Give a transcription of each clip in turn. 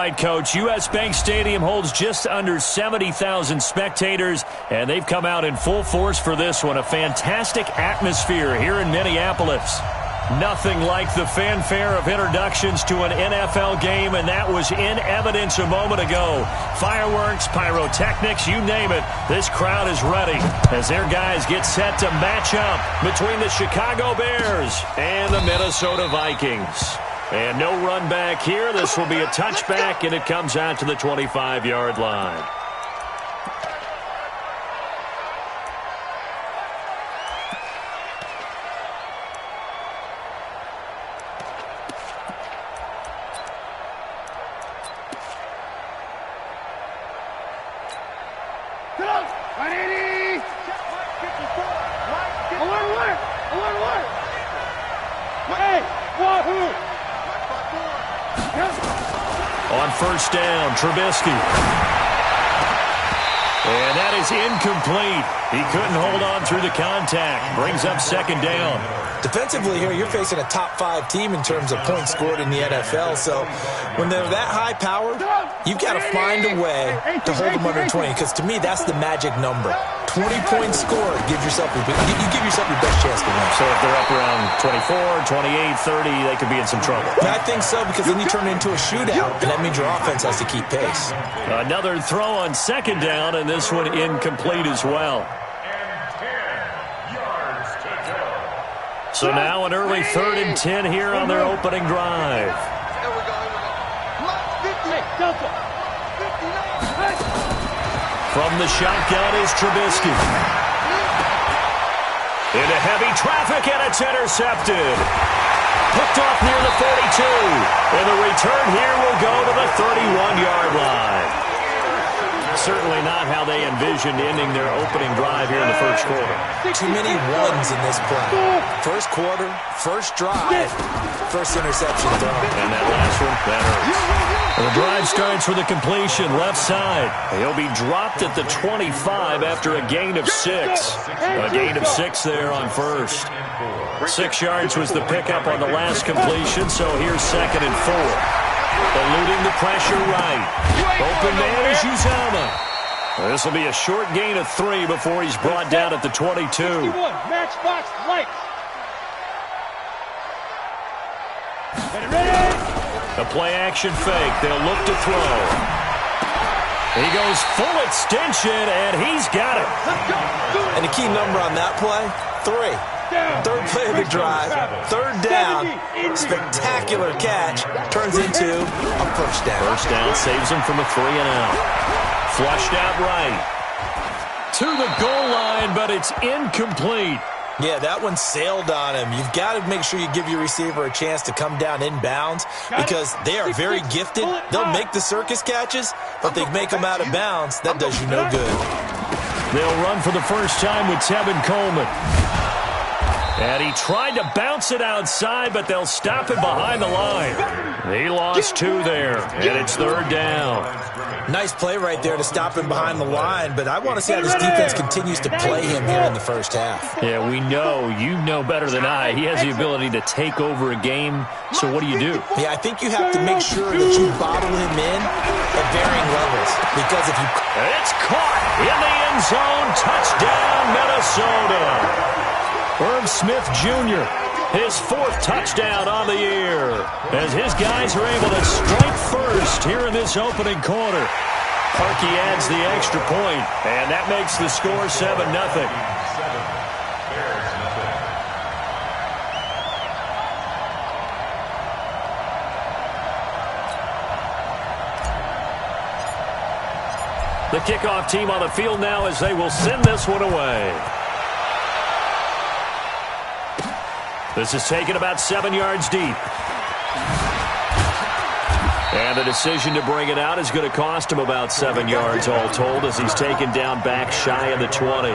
right, Coach. U.S. Bank Stadium holds just under 70,000 spectators, and they've come out in full force for this one. A fantastic atmosphere here in Minneapolis. Nothing like the fanfare of introductions to an NFL game, and that was in evidence a moment ago. Fireworks, pyrotechnics, you name it. This crowd is ready as their guys get set to match up between the Chicago Bears and the Minnesota Vikings. And no run back here. This will be a touchback, and it comes out to the 25-yard line. On first down, Trubisky. And that is incomplete. He couldn't hold on through the contact. Brings up second down. Defensively here, you're facing a top-5 team in terms of points scored in the NFL. So when they're that high-powered, you've got to find a way to hold them under 20. Because to me, that's the magic number. 20 points scored, you give yourself your best chance to win. So if they're up around 24, 28, 30, they could be in some trouble. I think so, because then you turn it into a shootout, and that means your offense has to keep pace. Another throw on second down, and this one incomplete as well. So now an early 3rd and 10 here on their opening drive. From the shotgun is Trubisky. Into heavy traffic, and it's intercepted. Picked off near the 42. And the return here will go to the 31-yard line. Certainly not how they envisioned ending their opening drive here in the first quarter. Too many ones in this play. First quarter, first drive, first interception thrown. And that last one, that hurts. The drive starts with a completion, left side. He'll be dropped at the 25 after a gain of 6. A gain of 6 there on first. 6 yards was the pickup on the last completion, so here's 2nd and 4. Eluding the pressure right. Open man is Uzomah. This will be a short gain of 3 before he's brought down at the 22. Matchbox lights. A play-action fake. They'll look to throw. He goes full extension, and he's got it. And the key number on that play, 3. Third play of the drive, 3rd down, spectacular catch, turns into a first down. First down saves him from a 3-and-out. Flushed out right. To the goal line, but it's incomplete. Yeah, that one sailed on him. You've got to make sure you give your receiver a chance to come down inbounds because they are very gifted. They'll make the circus catches, but they make them out of bounds. That does you no good. They'll run for the first time with Tevin Coleman. And he tried to bounce it outside, but they'll stop him behind the line. He lost 2 there, and it's 3rd down. Nice play right there to stop him behind the line, but I want to see how this defense continues to play him here in the first half. Yeah, we know. You know better than I. He has the ability to take over a game, so what do you do? Yeah, I think you have to make sure that you bottle him in at varying levels, because if you... It's caught in the end zone. Touchdown, Minnesota. Herb Smith Jr., his 4th touchdown on the year, as his guys are able to strike first here in this opening quarter. Parkey adds the extra point, and that makes the score 7-0. The kickoff team on the field now as they will send this one away. This is taken about 7 yards deep. And the decision to bring it out is going to cost him about 7 yards all told as he's taken down back shy of the 20.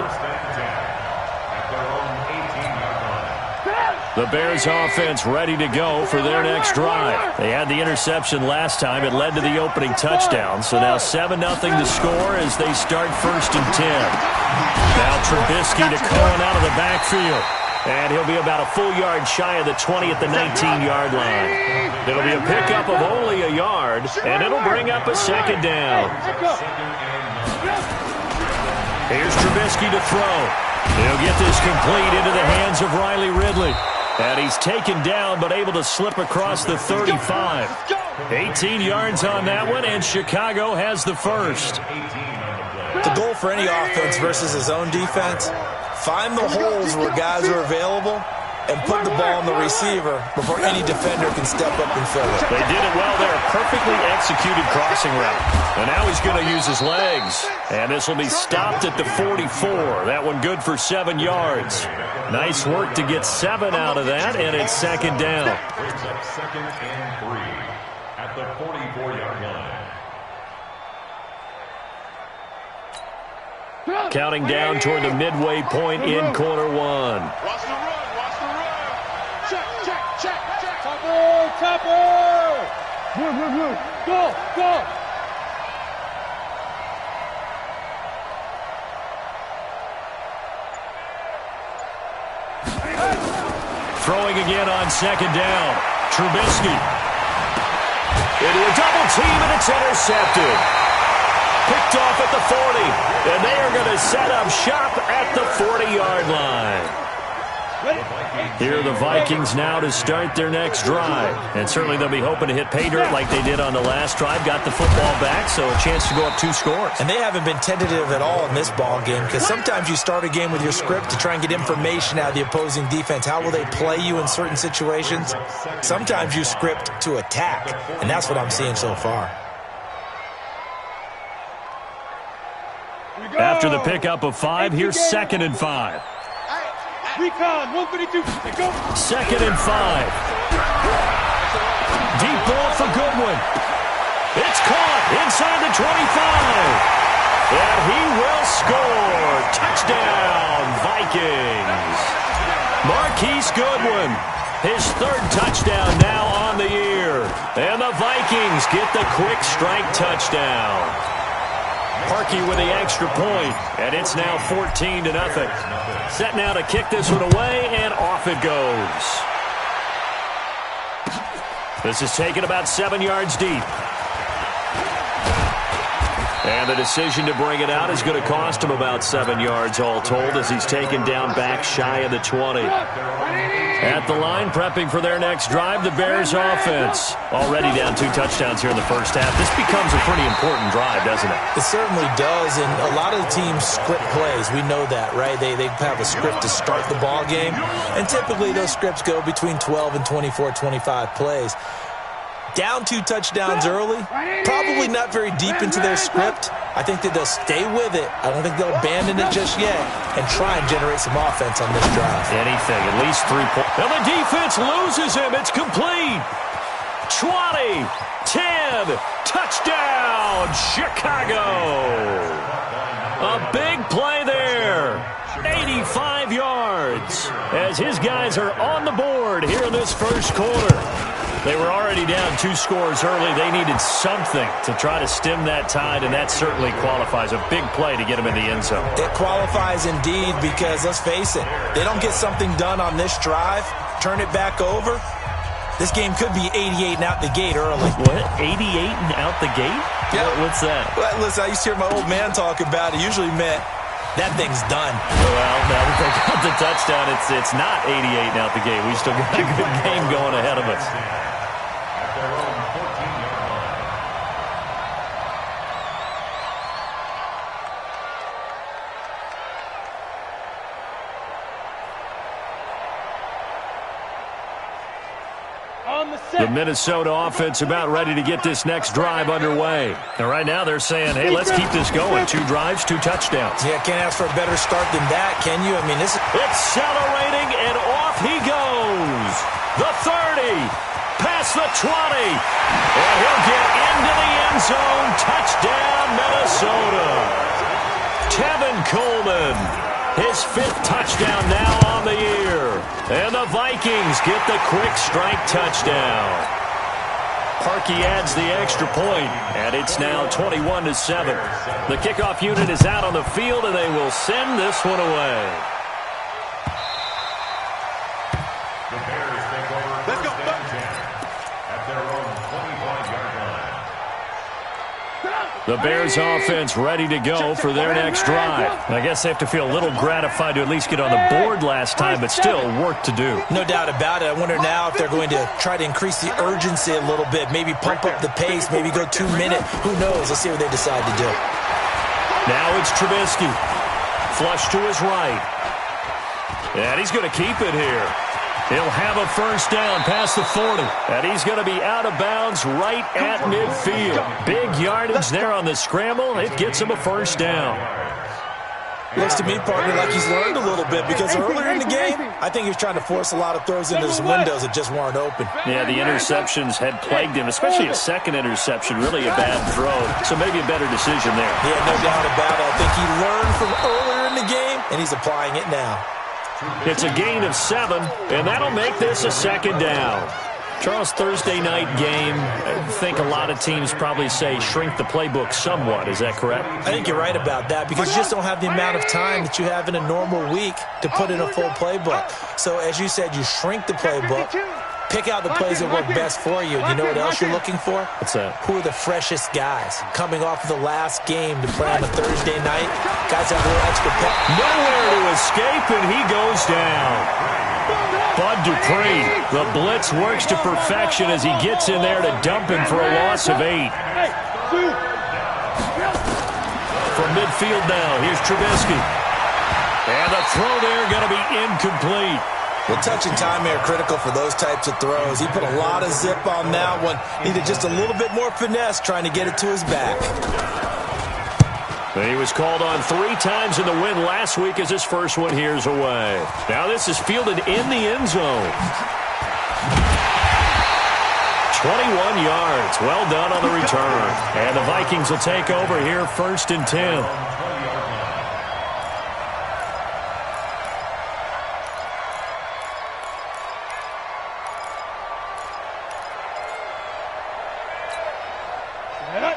The Bears offense ready to go for their next drive. They had the interception last time. It led to the opening touchdown. So now 7-0 to score as they start 1st and 10. Now Trubisky to Cohen out of the backfield. And he'll be about a full yard shy of the 20 at the 19-yard line. It'll be a pickup of only a yard, and it'll bring up a second down. Here's Trubisky to throw. He'll get this complete into the hands of Riley Ridley. And he's taken down but able to slip across the 35. 18 yards on that one, and Chicago has the first. The goal for any offense versus his own defense, find the holes where guys are available and put the ball on the receiver before any defender can step up and fill it. They did it well there. Perfectly executed crossing route. And now he's going to use his legs. And this will be stopped at the 44. That one good for 7 yards. Nice work to get 7 out of that, and it's second down. Brings up 2nd and 3 at the 44-yard line. Counting down toward the midway point in quarter one. Watch the run. Watch the run. Check. Topper. Move. Go. Throwing again on second down. Trubisky. Into a double team, and it's intercepted. Picked off at the 40, and they are going to set up shop at the 40-yard line. Here are the Vikings now to start their next drive. And certainly they'll be hoping to hit pay dirt like they did on the last drive. Got the football back, so a chance to go up 2 scores. And they haven't been tentative at all in this ball game, because sometimes you start a game with your script to try and get information out of the opposing defense. How will they play you in certain situations? Sometimes you script to attack, and that's what I'm seeing so far. After the pickup of 5, here's 2nd and 5. Recon, 152. Go. 2nd and 5. Deep ball for Goodwin. It's caught inside the 25. And he will score. Touchdown, Vikings. Marquise Goodwin, his 3rd touchdown now on the year. And the Vikings get the quick strike touchdown. Parkey with the extra point, and it's now 14-0. Set now to kick this one away, and off it goes. This is taken about 7 yards deep. And the decision to bring it out is going to cost him about 7 yards all told, as he's taken down back shy of the 20. At the line, prepping for their next drive, the Bears offense. Already down 2 touchdowns here in the first half. This becomes a pretty important drive, doesn't it? It certainly does, and a lot of the teams script plays. We know that, right? They have a script to start the ball game, and typically those scripts go between 12 and 24, 25 plays. Down 2 touchdowns early, probably not very deep into their script. I think that they'll stay with it. I don't think they'll abandon it just yet and try and generate some offense on this drive. Anything, at least 3 points. And the defense loses him. It's complete. 20, 10, touchdown, Chicago. A big play there. 85 yards as his guys are on the board here in this first quarter. They were already down 2 scores early. They needed something to try to stem that tide, and that certainly qualifies. A big play to get them in the end zone. It qualifies indeed, because let's face it, they don't get something done on this drive, turn it back over, this game could be 88 and out the gate early. What? 88 and out the gate? Yeah. What's that? Well, listen, I used to hear my old man talk about it. Usually meant that thing's done. Well, now that they got the touchdown, it's not 88 and out the gate. We still got a good game going ahead of us. The Minnesota offense about ready to get this next drive underway. And right now they're saying, hey, let's keep this going. 2 drives, 2 touchdowns. Yeah, can't ask for a better start than that, can you? I mean, this is... Accelerating, and off he goes. The 30, past the 20. And he'll get into the end zone. Touchdown, Minnesota. Tevin Coleman, his 5th touchdown now on the year. And the Vikings get the quick strike touchdown. Parkey adds the extra point, and it's now 21-7. The kickoff unit is out on the field, and they will send this one away. The Bears offense ready to go for their next drive. I guess they have to feel a little gratified to at least get on the board last time, but still work to do. No doubt about it. I wonder now if they're going to try to increase the urgency a little bit, maybe pump up the pace, maybe go 2 minute. Who knows? Let's see what they decide to do. Now it's Trubisky. Flush to his right. And he's going to keep it here. He'll have a first down past the 40. And he's going to be out of bounds right at midfield. Big yardage there on the scramble. It gets him a first down. Looks to me, partner, like he's learned a little bit because earlier in the game, I think he was trying to force a lot of throws into some windows that just weren't open. Yeah, the interceptions had plagued him, especially a second interception, really a bad throw. So maybe a better decision there. Yeah, no doubt about it. I think he learned from earlier in the game, and he's applying it now. It's a gain of 7, and that'll make this a second down. Charles, Thursday night game, I think a lot of teams probably say shrink the playbook somewhat. Is that correct? I think you're right about that because you just don't have the amount of time that you have in a normal week to put in a full playbook. So as you said, you shrink the playbook, pick out the plays that work best for you. You know what else you're looking for? What's that? Who are the freshest guys coming off of the last game to play on a Thursday night? Guys have a little extra pep. Nowhere to escape, and he goes down. Bud Dupree, the blitz works to perfection as he gets in there to dump him for a loss of 8. From midfield now, here's Trubisky. And the throw there going to be incomplete. Well, touch and time are critical for those types of throws. He put a lot of zip on that one. Needed just a little bit more finesse trying to get it to his back. He was called on 3 times in the win last week as his first one here's away. Now this is fielded in the end zone. 21 yards. Well done on the return. And the Vikings will take over here 1st and 10.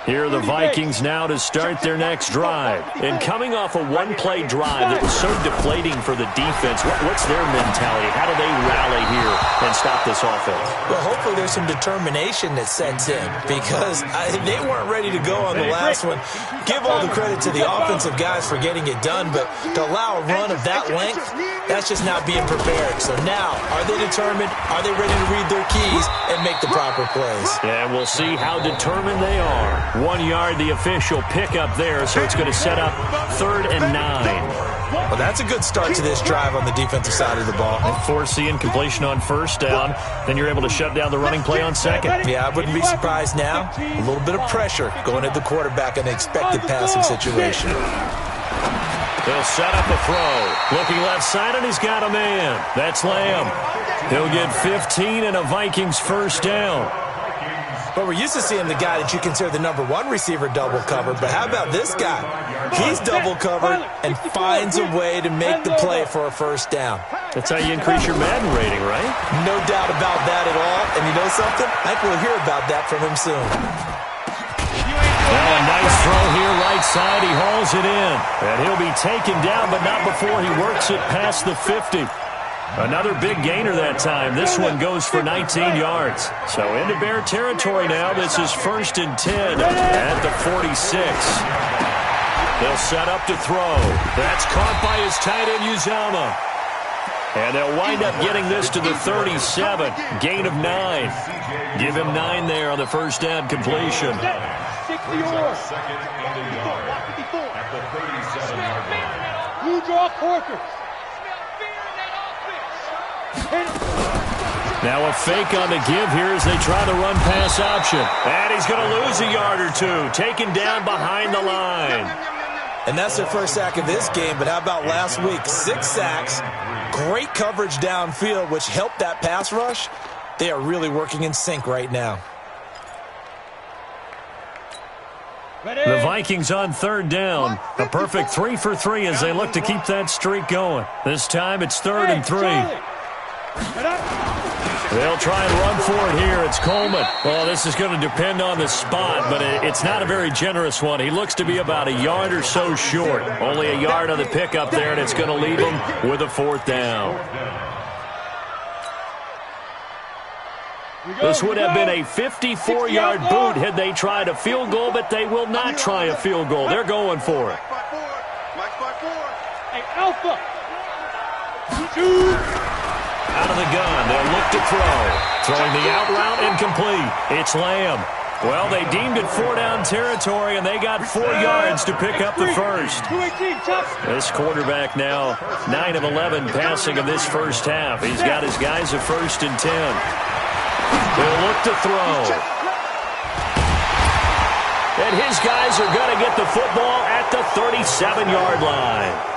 Here are the Vikings now to start their next drive. And coming off a one-play drive that was so deflating for the defense, what's their mentality? How do they rally here and stop this offense? Well, hopefully there's some determination that sets in because they weren't ready to go on the last one. Give all the credit to the offensive guys for getting it done, but to allow a run of that length, that's just not being prepared. So now, are they determined? Are they ready to read their keys and make the proper plays? And we'll see how determined they are. 1 yard, the official pickup there, so it's going to set up 3rd and 9. Well, that's a good start to this drive on the defensive side of the ball. And force the incompletion on 1st down. Then you're able to shut down the running play on 2nd. Yeah, I wouldn't be surprised now. A little bit of pressure going at the quarterback in an expected passing situation. They'll set up a throw. Looking left side, and he's got a man. That's Lamb. He'll get 15 and a Vikings first down. But we're used to seeing the guy that you consider the number 1 receiver double covered. But how about this guy? He's double covered and finds a way to make the play for a first down. That's how you increase your Madden rating, right? No doubt about that at all. And you know something? I think we'll hear about that from him soon. Well, a nice throw here right side. He hauls it in. And he'll be taken down, but not before he works it past the 50. Another big gainer that time. This one goes for 19 yards. So into Bear territory now. This is 1st and 10 at the 46. They'll set up to throw. That's caught by his tight end, Uzama. And they'll wind up getting this to the 37. Gain of 9. Give him 9 there on the first down completion. 60 yards. Second and a yard at the 37-yard line. You draw Corker. Now a fake on the give here as they try the run-pass option. And he's going to lose a yard or 2. Taken down behind the line. And that's their first sack of this game. But how about last week? 6 sacks. Great coverage downfield, which helped that pass rush. They are really working in sync right now. The Vikings on 3rd down. A perfect 3 for 3 as they look to keep that streak going. This time it's 3rd and 3. They'll try and run for it here. It's Coleman. Well, this is going to depend on the spot, but it's not a very generous one. He looks to be about a yard or so short. Only a yard on the pickup there, and it's going to leave him with a 4th down. This would have been a 54-yard boot had they tried a field goal, but they will not try a field goal. They're going for it. Hey, Alpha. Out of the gun, they'll look to throw. Throwing the out route incomplete. It's Lamb. Well, they deemed it 4-down territory, and they got 4 yards to pick up the first. This quarterback now 9 of 11 passing of this first half. He's got his guys a 1st and 10. They'll look to throw. And his guys are going to get the football at the 37-yard line.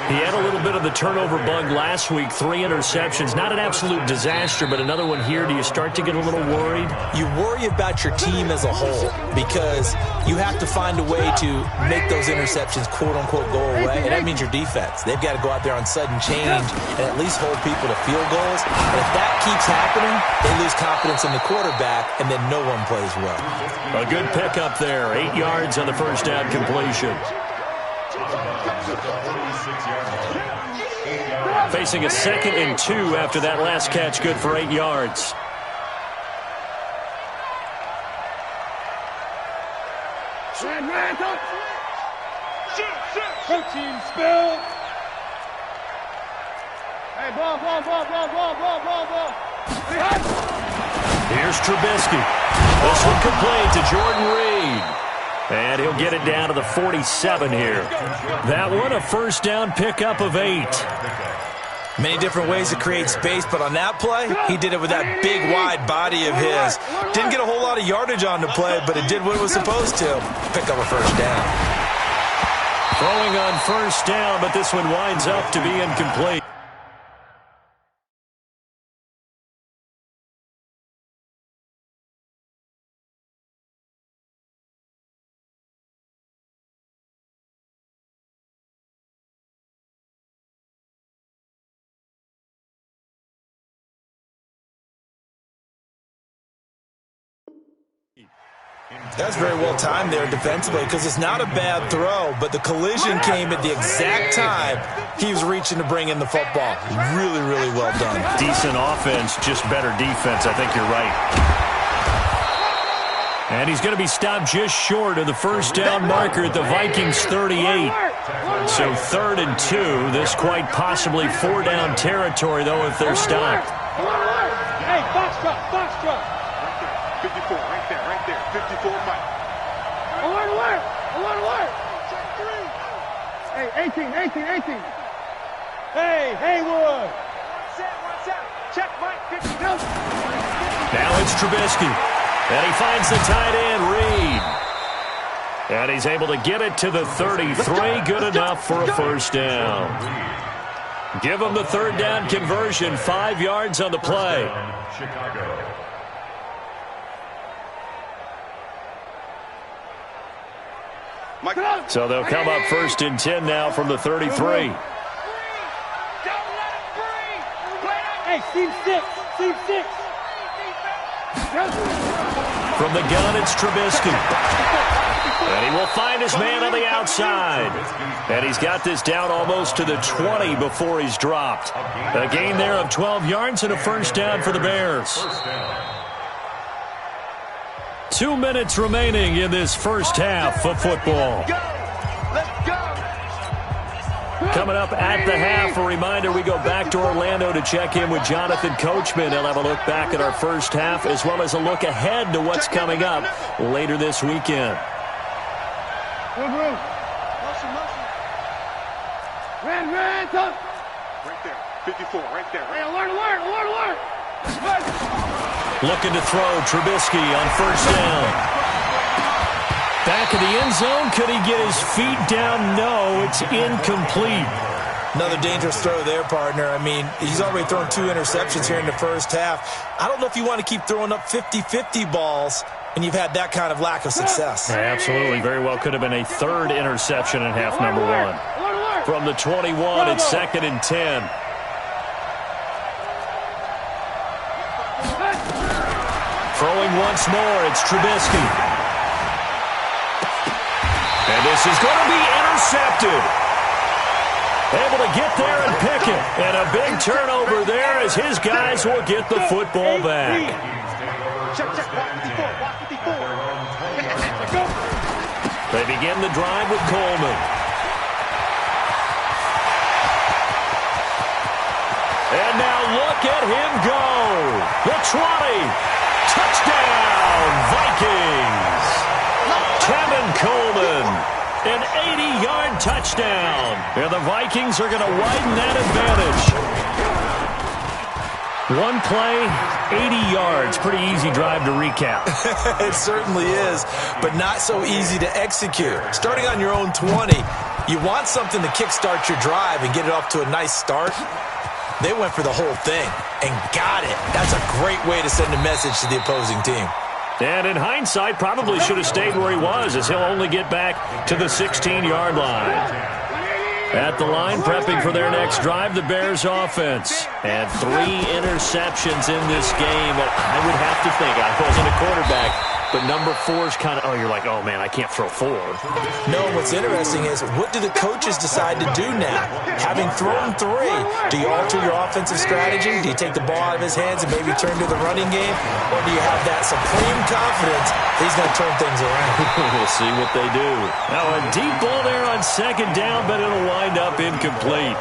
He had a little bit of the turnover bug last week, 3 interceptions. Not an absolute disaster, but another one here. Do you start to get a little worried? You worry about your team as a whole because you have to find a way to make those interceptions, quote-unquote, go away, and that means your defense. They've got to go out there on sudden change and at least hold people to field goals. And if that keeps happening, they lose confidence in the quarterback, and then no one plays well. A good pickup there, 8 yards on the first down completion. Facing a 2nd and 2 after that last catch, good for 8 yards. Protein spill. Hey, ball. Here's Trubisky. This one complete to Jordan Reed. And he'll get it down to the 47 here. That one, a first down pickup of 8. Many different ways to create space, but on that play, he did it with that big, wide body of his. Didn't get a whole lot of yardage on the play, but it did what it was supposed to. Pick up a first down. Throwing on first down, but this one winds up to be incomplete. That's very well timed there defensively because it's not a bad throw, but the collision came at the exact time he was reaching to bring in the football. Really, really well done. Decent offense, just better defense. I think you're right. And he's going to be stopped just short of the first down marker at the Vikings 38. So 3rd and 2. This quite possibly 4-down territory, though, if they're stopped. Hey, box truck. 54, right there. 54, Mike. Alert. Hey, 18. Hey, Haywood. One set. Check, Mike. 52. Now it's Trubisky. And he finds the tight end, Reed. And he's able to get it to the 33. Good enough for a first down. Give him the 3rd down conversion. 5 yards on the play. Chicago. So they'll come up 1st and 10 now from the 33. Hey, team 6. From the gun, it's Trubisky. And he will find his man on the outside. And he's got this down almost to the 20 before he's dropped. A gain there of 12 yards and a first down for the Bears. 2 minutes remaining in this first half of football. Coming up at the half, a reminder, we go back to Orlando to check in with Jonathan Coachman. He'll have a look back at our first half as well as a look ahead to what's coming up later this weekend. Motion. Ran, tough. Right there, 54, right there. Hey, alert. Looking to throw, Trubisky on first down. Back of the end zone, could he get his feet down? No, it's incomplete. Another dangerous throw there, partner. I mean, he's already thrown 2 interceptions here in the first half. I don't know if you want to keep throwing up 50-50 balls and you've had that kind of lack of success. Yeah, absolutely. Very well could have been a 3rd interception in half number 1. From the 21, it's 2nd and 10. Throwing once more, it's Trubisky. And this is going to be intercepted. Able to get there and pick it. And a big turnover there as his guys will get the football back. Check, check. Walk 54. Walk 54. Let's go. They begin the drive with Coleman. And now look at him go. The 20. Touchdown, Vikings. Kevin Coleman. An 80-yard touchdown. And the Vikings are going to widen that advantage. One play, 80 yards. Pretty easy drive to recap. It certainly is, but not so easy to execute. Starting on your own 20, you want something to kickstart your drive and get it off to a nice start. They went for the whole thing and got it. That's a great way to send a message to the opposing team. And in hindsight, probably should have stayed where he was, as he'll only get back to the 16-yard line. At the line, prepping for their next drive, the Bears offense. And 3 interceptions in this game. Well, I would have to think, I wasn't a quarterback, but number 4 is kind of, oh, you're like, oh, man, I can't throw 4. No, what's interesting is, what do the coaches decide to do now? Having thrown 3, do you alter your offensive strategy? Do you take the ball out of his hands and maybe turn to the running game? Or do you have that supreme confidence he's going to turn things around? We'll see what they do. Now, a deep ball there on second down, but it'll wind up incomplete.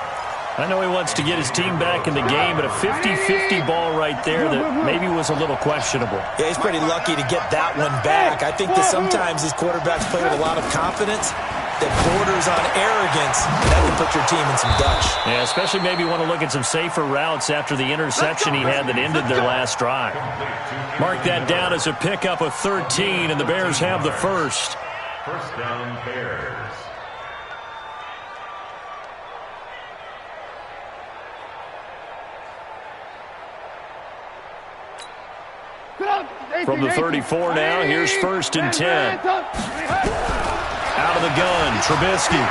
I know he wants to get his team back in the game, but a 50-50 ball right there that maybe was a little questionable. Yeah, he's pretty lucky to get that one back. I think that sometimes these quarterbacks play with a lot of confidence that borders on arrogance. That can put your team in some dutch. Yeah, especially maybe want to look at some safer routes after the interception he had that ended their last drive. Mark that down as a pickup of 13, and the Bears have the first. First down, Bears. From the 34 now, here's 1st and 10. Out of the gun, Trubisky.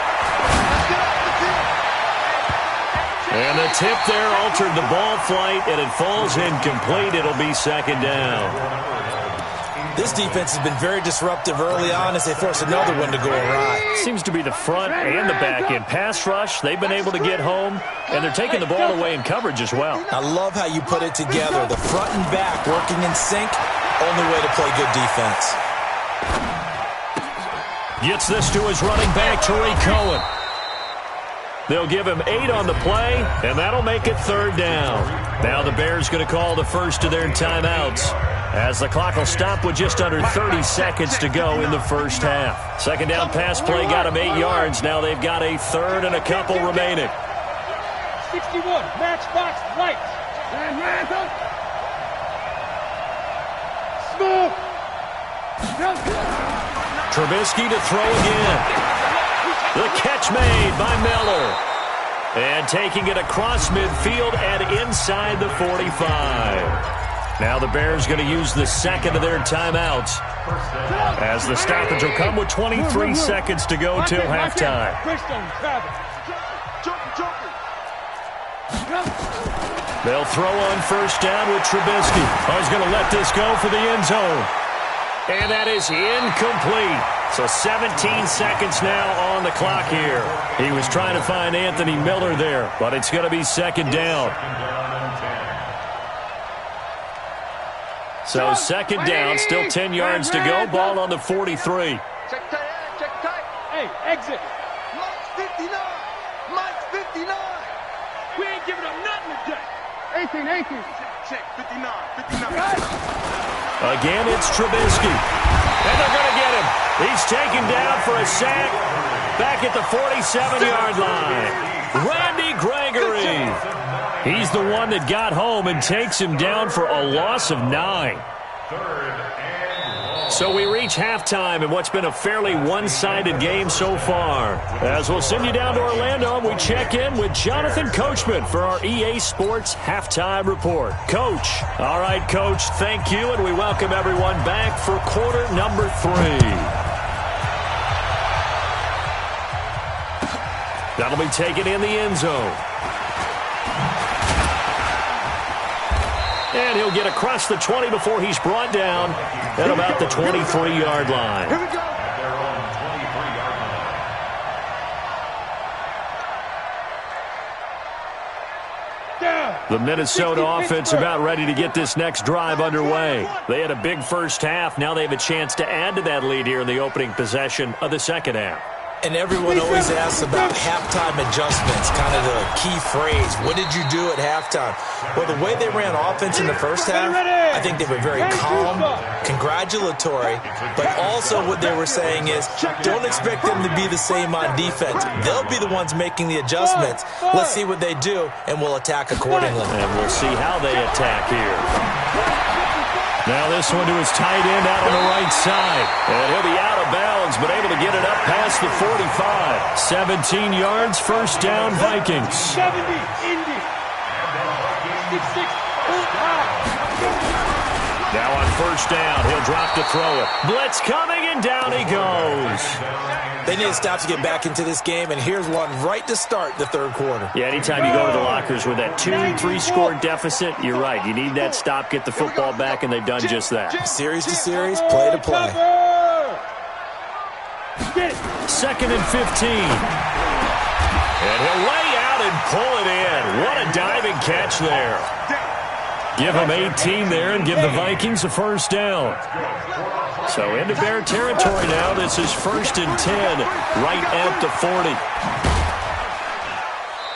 And the tip there altered the ball flight, and it falls incomplete. It'll be 2nd down. This defense has been very disruptive early on as they force another one to go awry. Seems to be the front and the back end. Pass rush, they've been able to get home, and they're taking the ball away in coverage as well. I love how you put it together. The front and back working in sync, only way to play good defense. Gets this to his running back, Tariq Cohen. They'll give him 8 on the play, and that'll make it 3rd down. Now the Bears going to call the first of their timeouts, as the clock will stop with just under 30 seconds to go in the first half. 2nd down pass play got them 8 yards. Now they've got a 3rd and a couple remaining. 61, matchbox right. Small. Trubisky to throw again. The catch made by Miller. And taking it across midfield and inside the 45. Now the Bears going to use the 2nd of their timeouts, as the stoppage will come with 23 seconds to go till halftime. They'll throw on 1st down with Trubisky. Oh, he's going to let this go for the end zone. And that is incomplete. So 17 seconds now on the clock here. He was trying to find Anthony Miller there, but it's going to be 2nd down. So 2nd down, still 10 yards to go. Ball on the 43. Check tight. Hey, exit. Mike's 59. Mike's 59. We ain't giving up nothing today. 18. Check, 59. Again, it's Trubisky. And they're going to get him. He's taken down for a sack back at the 47-yard line. Randy Gregory. He's the one that got home and takes him down for a loss of 9. So we reach halftime in what's been a fairly one-sided game so far. As we'll send you down to Orlando, we check in with Jonathan Coachman for our EA Sports Halftime Report. Coach. All right, Coach, thank you, and we welcome everyone back for quarter number 3. That'll be taken in the end zone. And he'll get across the 20 before he's brought down at about the 23-yard line. Here we go. Down. The Minnesota offense about ready to get this next drive underway. They had a big first half. Now they have a chance to add to that lead here in the opening possession of the second half. And everyone always asks about halftime adjustments, kind of the key phrase. What did you do at halftime? Well, the way they ran offense in the first half, I think they were very calm, congratulatory, but also what they were saying is don't expect them to be the same on defense. They'll be the ones making the adjustments. Let's see what they do, and we'll attack accordingly. And we'll see how they attack here. Now this one to his tight end out on the right side. And he'll be out of bounds, but able to get it up past the 45. 17 yards, first down, Vikings. 70, Indy. 66, now on first down, he'll drop to throw it. Blitz coming, and down he goes. They need to stop to get back into this game, and here's one right to start the third quarter. Yeah, anytime you go to the lockers with that 2-3 score deficit, you're right. You need that stop, get the football back, and they've done just that. Series to series, play to play. 2nd and 15. And he'll lay out and pull it in. What a diving catch there. Give him 18 there and give the Vikings a first down. So into Bear territory now. This is 1st and 10, right at the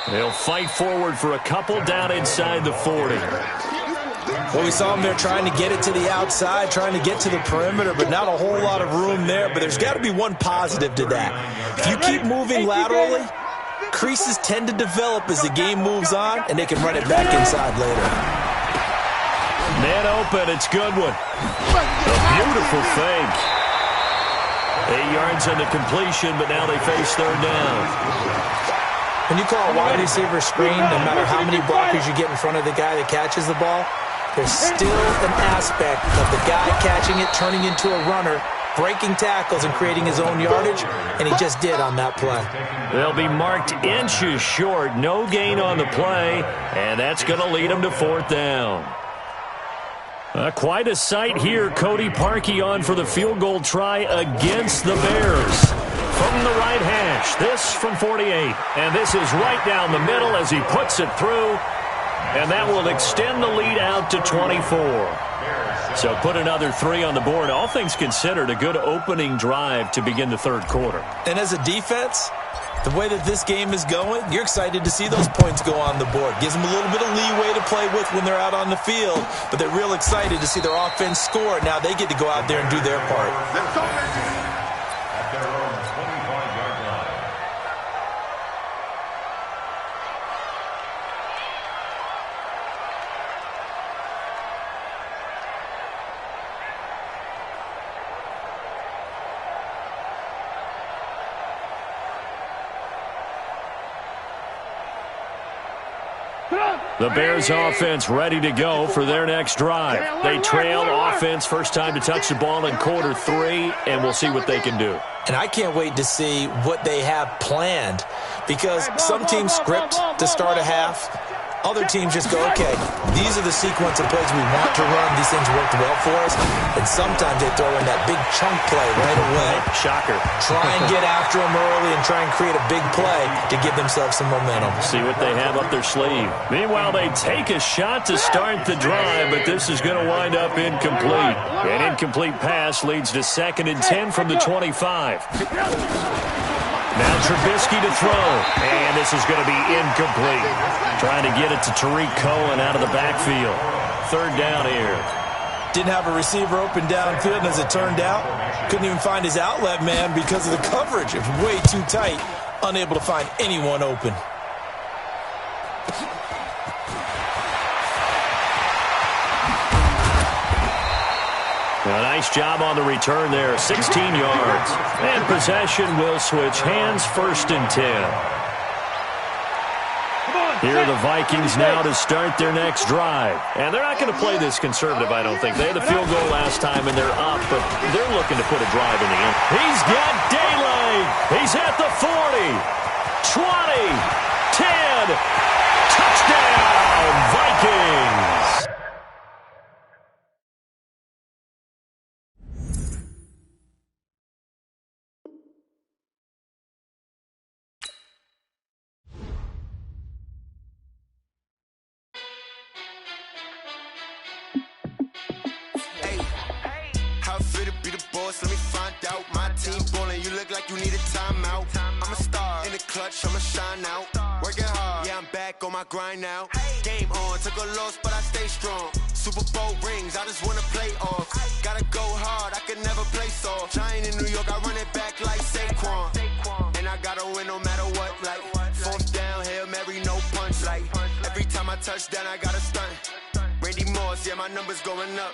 40. They'll fight forward for a couple down inside the 40. Well, we saw them there trying to get it to the outside, trying to get to the perimeter, but not a whole lot of room there. But there's got to be one positive to that. If you keep moving laterally, creases tend to develop as the game moves on, and they can run it back inside later. Man open, it's Goodwin. A beautiful fake. 8 yards on the completion, but now they face third down. When you call a wide receiver screen, no matter how many blockers you get in front of the guy that catches the ball, there's still an aspect of the guy catching it, turning into a runner, breaking tackles and creating his own yardage, and he just did on that play. They'll be marked inches short, no gain on the play, and that's going to lead them to fourth down. Quite a sight here. Cody Parkey on for the field goal try against the Bears. From the right hash, this from 48. And this is right down the middle as he puts it through. And that will extend the lead out to 24. So put another 3 on the board. All things considered, a good opening drive to begin the third quarter. And as a defense, the way that this game is going, you're excited to see those points go on the board. Gives them a little bit of leeway to play with when they're out on the field, but they're real excited to see their offense score. Now they get to go out there and do their part. At their own 25-yard line. The Bears offense ready to go for their next drive. They trail offense, first time to touch the ball in quarter 3, and we'll see what they can do. And I can't wait to see what they have planned, because some teams script to start a half. Other teams just go, okay, these are the sequence of plays we want to run. These things worked well for us. And sometimes they throw in that big chunk play right away. Shocker. Try and get after them early and try and create a big play to give themselves some momentum. See what they have up their sleeve. Meanwhile, they take a shot to start the drive, but this is going to wind up incomplete. An incomplete pass leads to 2nd and 10 from the 25. Now Trubisky to throw, and this is going to be incomplete. Trying to get it to Tariq Cohen out of the backfield. Third down here. Didn't have a receiver open downfield, and as it turned out, couldn't even find his outlet man because of the coverage. It was way too tight, unable to find anyone open. A nice job on the return there, 16 yards. And possession will switch hands, 1st and 10. Here are the Vikings now to start their next drive. And they're not going to play this conservative, I don't think. They had the field goal last time, and they're up, but they're looking to put a drive in the end. He's got daylight. He's at the 40, 20, 10. Touchdown, Vikings. boss, let me find out. My team ballin', you look like you need a timeout. I'm a star in the clutch, I'ma shine out. Working hard, yeah, I'm back on my grind now. Game on, took a loss, but I stay strong. Super Bowl rings, I just wanna play off. Gotta go hard, I can never play soft. Giant in New York, I run it back like Saquon. And I gotta win no matter what, like fourth down, Hail Mary, no punch. Like every time I touch down, I gotta stunt. Randy Moss, yeah, my numbers going up.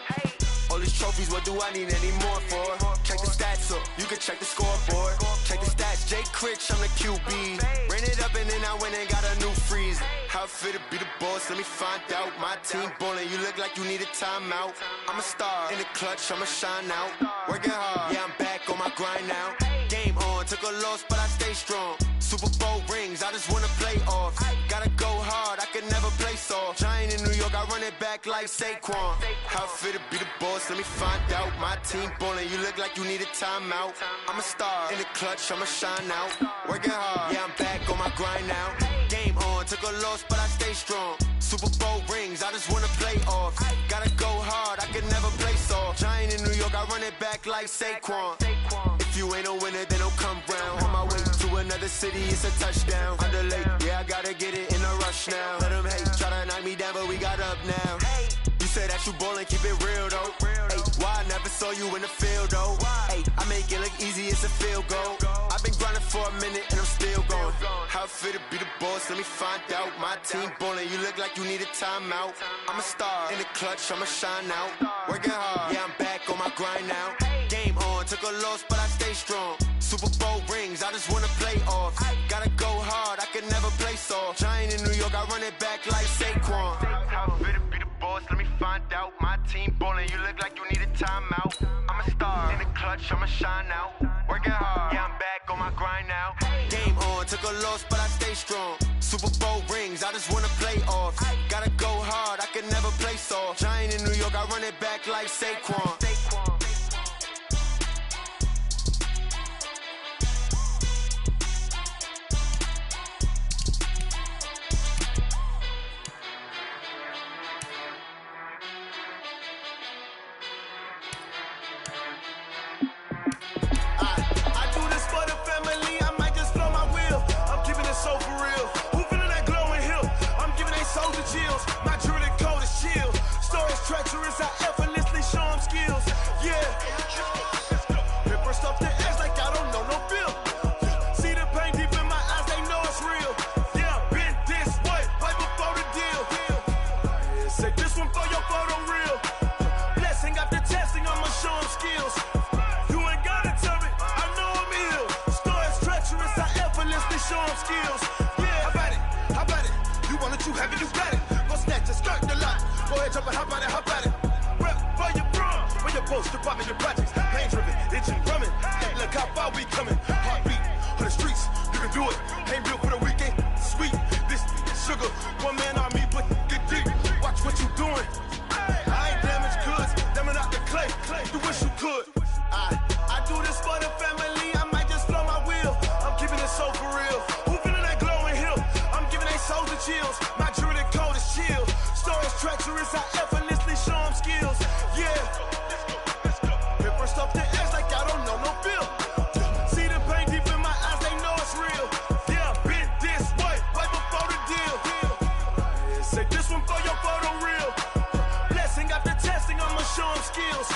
All these trophies, what do I need any more for? Check the stats up, you can check the scoreboard. Check the stats, Jake Critch, I'm the QB. Ran it up and then I went and got a new freeze. How it fit to be the boss, let me find out. My team ballin', you look like you need a timeout. I'm a star in the clutch, I'ma shine out. Working hard, yeah, I'm back on my grind now. Game on, took a loss, but I stay strong. Super Bowl rings, I just wanna play off. Gotta go hard, I can never play soft. Giant in New York, I run it back like Saquon. How it fit to be the boss, let me find out. My team ballin', you look like you need a timeout. I'm a star in the clutch, I'ma shine out. Working hard, yeah, I'm back on my grind now. Game on, took a loss, but I stay strong. Super Bowl rings, I just wanna play off. Gotta go hard, I can never play soft. Giant in New York, I run it back like Saquon. If you ain't a winner, then don't come round. On my way to another city, it's a touchdown. Underlay, yeah, I gotta get it in a rush now. Let them hate, try to knock me down, but we got up now. You say that you ballin', keep it real though. Hey, why I never saw you in the field though? Hey, I make it look easy, it's a field goal. I've been grinding for a minute and I'm still going. How it fit to be the boss, let me find out. My team ballin', you look like you need a timeout. I'm a star in the clutch, I'ma shine out. Working hard, yeah, I'm back on my grind now. Game on, took a loss, but I stay strong. Super Bowl rings, I just wanna play off. Gotta go hard, I can never play soft. Giant in New York, I run it back like Saquon. How it fit to be the boss, let me find out. My team ballin', you look like you need a timeout. I'm a star in the clutch, I'ma shine out. Working hard, yeah, I'm back on my grind now. Game on, took a loss, but I stay strong. Super Bowl rings, I just wanna play off. Gotta go hard, I can never play soft. Giant in New York, I run it back like Saquon. So for real, who feelin' that glowing hill? I'm giving they soldier chills. My jewelry code is chill. Stories treacherous, I effortlessly show them skills. Yeah, paper stuff the edge like I don't know no feel. See the pain deep in my eyes, they know it's real. Yeah, been this way, right before the deal. Say this one for your photo real. Blessing after testing, I'ma show them skills. You ain't gotta tell me, I know I'm ill. Stories treacherous, I effortlessly show them skills. Yeah, how about it? You want it, you have it, you got it. Go snatch it, skirt the lot. Go ahead, jump it, how about it? Rep for your bro, when you're supposed to pop in your projects. Pain driven, itching, drumming. Hey, look how far we coming. Heartbeat on the streets, you can do it. Ain't real for the weekend, sweet. This sugar, one man army, but get deep. Watch what you doing. I ain't damaged goods, damn it out the clay. You wish you could. I do this for the family, I might just blow my wheel. I'm keeping it so for real. Who feelin' that glowing hill? I'm giving they soldier chills. My jewelry code is chill. Stories treacherous, I effortlessly show them skills. Yeah, paper stuff the edge like I don't know no feel. See the pain deep in my eyes, they know it's real. Yeah, been this way, right before the deal. Say this one for your photo real. Blessing after testing, I'ma show them skills.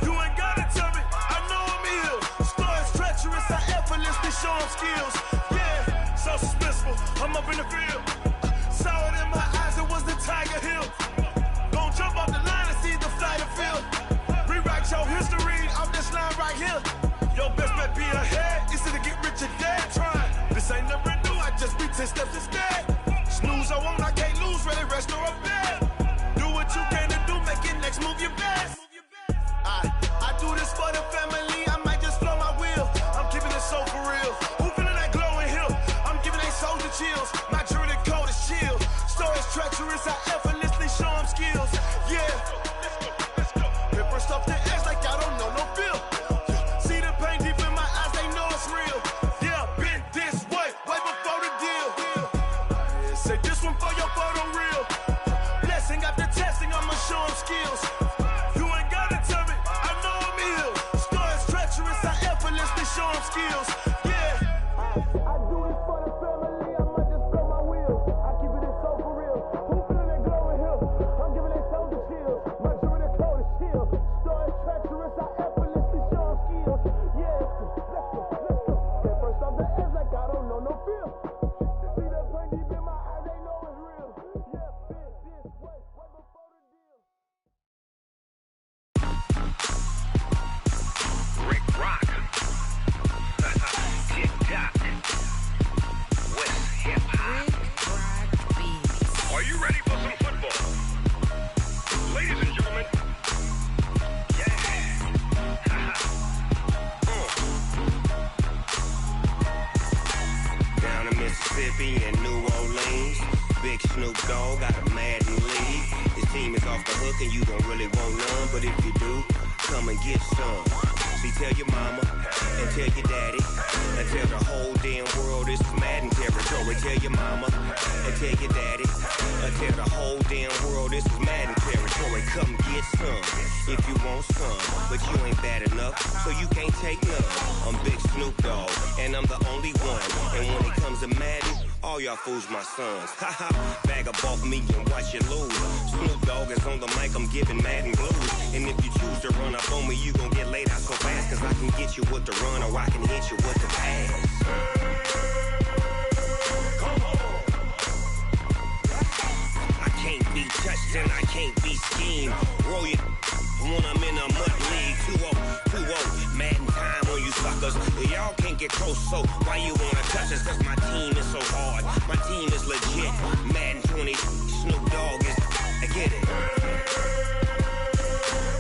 You ain't gotta tell me, I know I'm ill. Stories treacherous, I effortlessly show them skills. Yeah, so suspenseful, I'm up in the field. Saw it in my eyes, it was the Tiger Hill. Gon' jump off the line and see the flight of field. Rewrite your history off this line right here. Your best bet be ahead, it's to get rich or dead trying. This ain't never new, I just be 10 steps instead. Snooze I won't, I can't lose, ready, rest or a bed. Do what you can to do, make it next move your best. I do this for the family, I might just blow my wheel. I'm keeping it so for real. Who feelin' that glowing hill? I'm giving they soldier chills. My jewelry code is chill. Stories treacherous, I effortlessly show them skills. Yeah, paper stuff the edge like I don't know no feel. See the pain deep in my eyes, they know it's real. Yeah, been this way, way before the deal. feel. See that pain deep in my eyes, they know it's real. Yeah, fit this way before the deal. Rick Rock. Tick-tock. West hip-hop. Are you ready for some football? Ladies and gentlemen. Yeah. Down in Mississippi and New Orleans, Big Snoop Dogg got a Madden league. His team is off the hook and you don't really want none, but if you do, come and get some. See, tell your mama and tell your daddy and tell the whole damn world this is Madden territory. Tell your mama and tell your daddy and tell the whole damn world this is Madden territory. Come get some if you want some, but you ain't bad enough, so you can't take none. I'm Big Snoop Dogg and I'm the only one. And when it comes to Madden, all y'all fools my sons. Haha, bag up off me and watch you lose. Snoop Dogg is on the mic, I'm giving Madden blues. And if you choose to run up on me, you gon' get laid out so fast. Cause I can get you with the run or I can hit you with the pass. Come on. I can't be touched and I can't be schemed. Roll you when I'm in a mud league. 2-0, Madden time on you suckers. Y'all can't get close, so why you wanna touch us? Cause my team is so hard, my team is legit. Madden 20, Snoop Dogg is, I get it.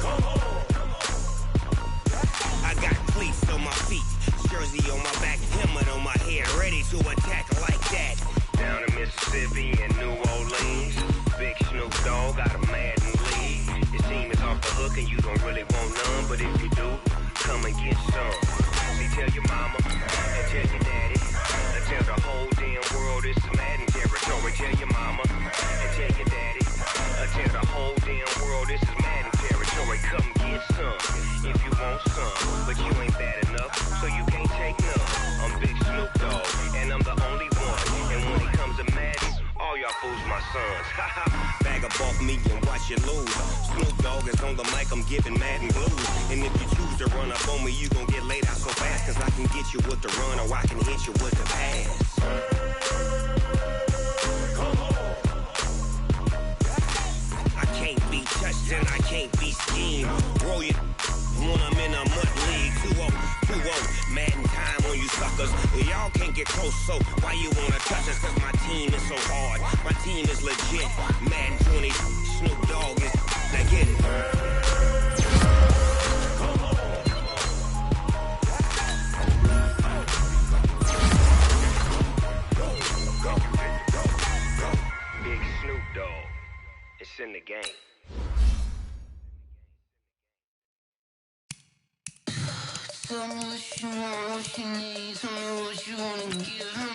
Come on. I got cleats on my feet, jersey on my back, helmet on my head, ready to attack like that. Down in Mississippi and New Orleans, Big Snoop Dogg got a Madden league. His team is off the hook and you don't really want none, but if you do, come and get some. See, tell your mama and tell your daddy and tell the whole damn world this is Madden territory. Tell your mama and tell your daddy and tell the whole damn world this is Madden territory. Come get some if you want some, but you ain't bad enough, so you can't take none. I'm Big Snoop Dogg and I'm the only one. And when it comes to Madden, all y'all fools my sons. Bag up off me and watch you lose. Snoop Dogg is on the mic, I'm giving Madden blues. And if you choose to run up on me, you gon' get laid out so fast. Cause I can get you with the run or I can hit you with the pass. Come on. I can't be touched and I can't be schemed. Roll you when I'm in a mud league. 2-0, Madden time on you suckers. Y'all can't get close, so why you wanna touch us? Cause my team is so hard, my team is legit. Madden 20, Snoop Dogg is, I get it. Come on. Go. Big Snoop Dogg, it's in the game. Tell me what you want, what you need. Tell me what you wanna give me.